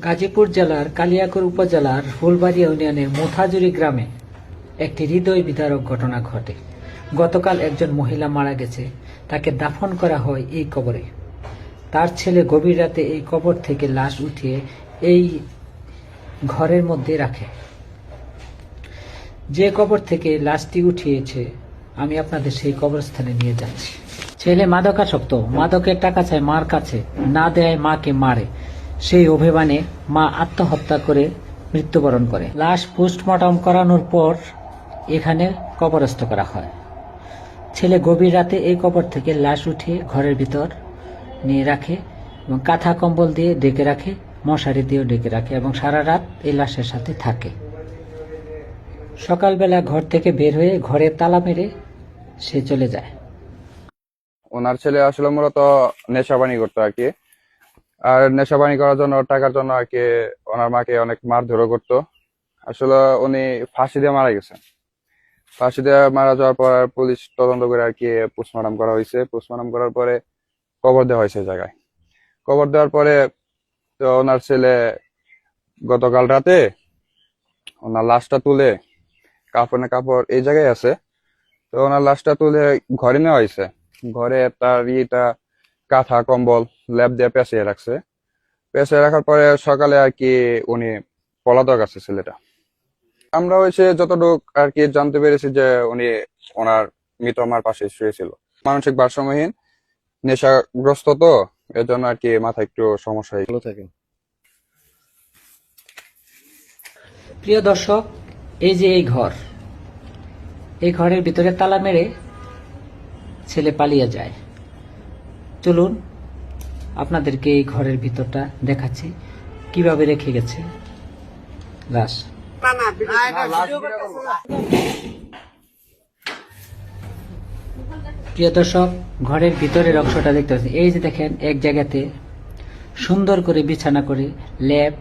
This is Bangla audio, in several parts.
গাজীপুর জেলার কালিয়াকৈর উপজেলার ফুলবাড়ী ইউনিয়নের মুথাজুরি গ্রামে একটি হৃদয় বিদারক ঘটনা ঘটে। গতকাল একজন মহিলা মারা গেছে, তাকে দাফন করা হয় এই কবরে। তার ছেলে গভীর রাতে এই কবর থেকে লাশ উঠিয়ে এই ঘরের মধ্যে রাখে। যে কবর থেকে লাশটি উঠিয়েছে আমি আপনাদের সেই কবরস্থানে নিয়ে যাচ্ছি। ছেলে মাদকাসক্ত, মাদকের টাকা চায় মার কাছে, না দেয় মাকে মারে। সেই অভিমানে মা আত্মহত্যা করে মৃত্যুবরণ করে। লাশ পোস্টমর্টম করানোর পর এখানে কবরস্থ করা হয়। ছেলে গভীর রাতে এই কবর থেকে লাশ উঠিয়ে ঘরের ভিতর নিয়ে রাখে এবং কাঁথা কম্বল দিয়ে ডেকে রাখে, মশারি দিয়েও ডেকে রাখে এবং সারা রাত এই লাশের সাথে থাকে। সকালবেলা ঘর থেকে বের হয়ে ঘরে তালা মেরে সে চলে যায়। ওনার ছেলে আসলে মূলত নেশাবানি করতো আর কি। আর নেশাবানি করার জন্য, টাকার জন্য আর কি ওনার মাকে অনেক মারধরও করতো। আসলে উনি ফাঁসি দিয়ে মারা গেছেন। ফাঁসি দিয়ে মারা যাওয়ার পর পুলিশ তদন্ত করে আর কি পোস্টমর্টম করা হয়েছে। পোস্টমর্টম করার পরে কবর দেওয়া হয়েছে জায়গায়। কবর দেওয়ার পরে তো ওনার ছেলে গতকাল রাতে ওনার লাশটা তুলে, কাপড় এই জায়গায় আছে, তো ওনার লাশটা তুলে ঘরে নেওয়া হয়েছে। ঘরে তার কাঁথা কম্বল লেপ দিয়ে পেঁচিয়ে রাখছে। পেঁচিয়ে রাখার পরে সকালে আর কি উনি পলাতক আছে ছেলেটা। আমরা হয়েছে যতটুকু আর কি জানতে পেরেছি যে উনি ওনার মৃত মার পাশে শুয়েছিল। মানসিক ভারসাম্যহীন, নেশাগ্রস্ত, তো এর জন্য আর কি মাথায় একটু সমস্যা হয়ে থাকে। প্রিয় দর্শক, এই যে এই ঘর, এই ঘরের ভিতরে তালা মেরে ছেলে পালিয়ে যায়। চলুন আপনাদেরকে এই ঘরের ভিতরটা দেখাচ্ছি, কিভাবে রেখে গেছে লাশ। প্রিয় দর্শক, ঘরের ভিতরের অংশটা দেখতে পাচ্ছেন। এই যে দেখেন, এক জায়গাতে সুন্দর করে বিছানা করে লেপ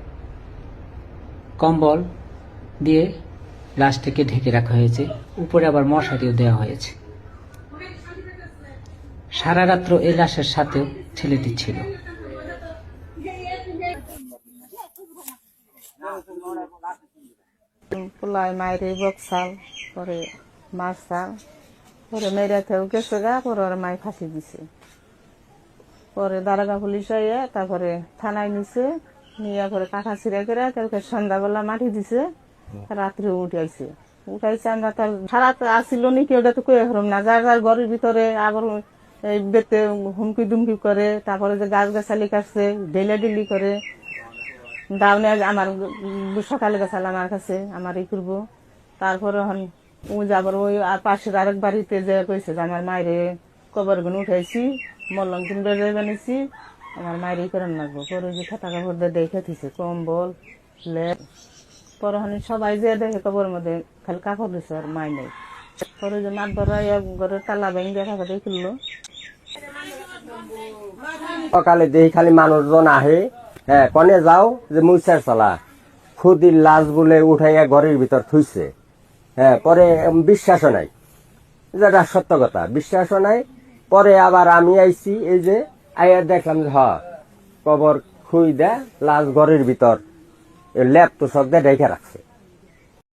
কম্বল দিয়ে লাশটাকে ঢেকে রাখা হয়েছে। উপরে আবার মশারিও দেওয়া হয়েছে। সারা রাত্র এই লাশের সাথেও ছেলেটি ছিল। পোলায় মায়ের বকসাল পরে মারসাল পরে মেয়েরাতেও গেছে গা, পরে ওর মায় ফাঁসি দিছে। পরে দারোগা পুলিশ আইয়া তারপরে থানায় নিছে, নিয়ে পরে কাঁথা ছিঁড়া করে তারপরে সন্ধ্যাবেলা মাটি দিছে, রাত্রে উঠাইছে। আমরা তার সারা আসিল নাকি ওটা তো কয়ে হরম না, যার যার ঘরের ভিতরে আবার এই বেতে হুমকি দুমকি করে, তারপরে যে গাছ গাছালি কাটছে, ঢেলাঢেলি করে। দাউনে আমার সকালে গেছাল আমার কাছে, আমার ই করবো। তারপরে ওই যাবার ওই পাশের আরেক বাড়িতে যে কইছে যে আমার মায়ের কবর গুলো উঠাইছি, মল্লং কিনবে বানিয়েছি, আমার মায়ের ই করে লাগবো। পরে যে খাতা কাপড় দিয়ে দেখে দিছে, কম্বল লেপ। পরে সবাই যে দেখে কবর মধ্যে খালি কাপড় দিছে, আর মাই নেই। পরে যে মাত বড় ঘরের তালা ভেঙে দেখা দেখলো। সকালে দেখি খালি মানুষজন আহে, হ্যাঁ কনে যাও যে মুসার চালা খুদির লাশ বলে উঠাইয়া ঘরের ভিতর থুইছে। হ্যাঁ পরে বিশ্বাসও নাই, যেটা সত্য কথা, বিশ্বাসও নাই। পরে আবার আমি আইছি, এই যে আইয়া দেখলাম যে কবর খুই দেয় লাশ ঘরের ভিতর ল্যাপ তো সব দিয়ে রেখে রাখছে।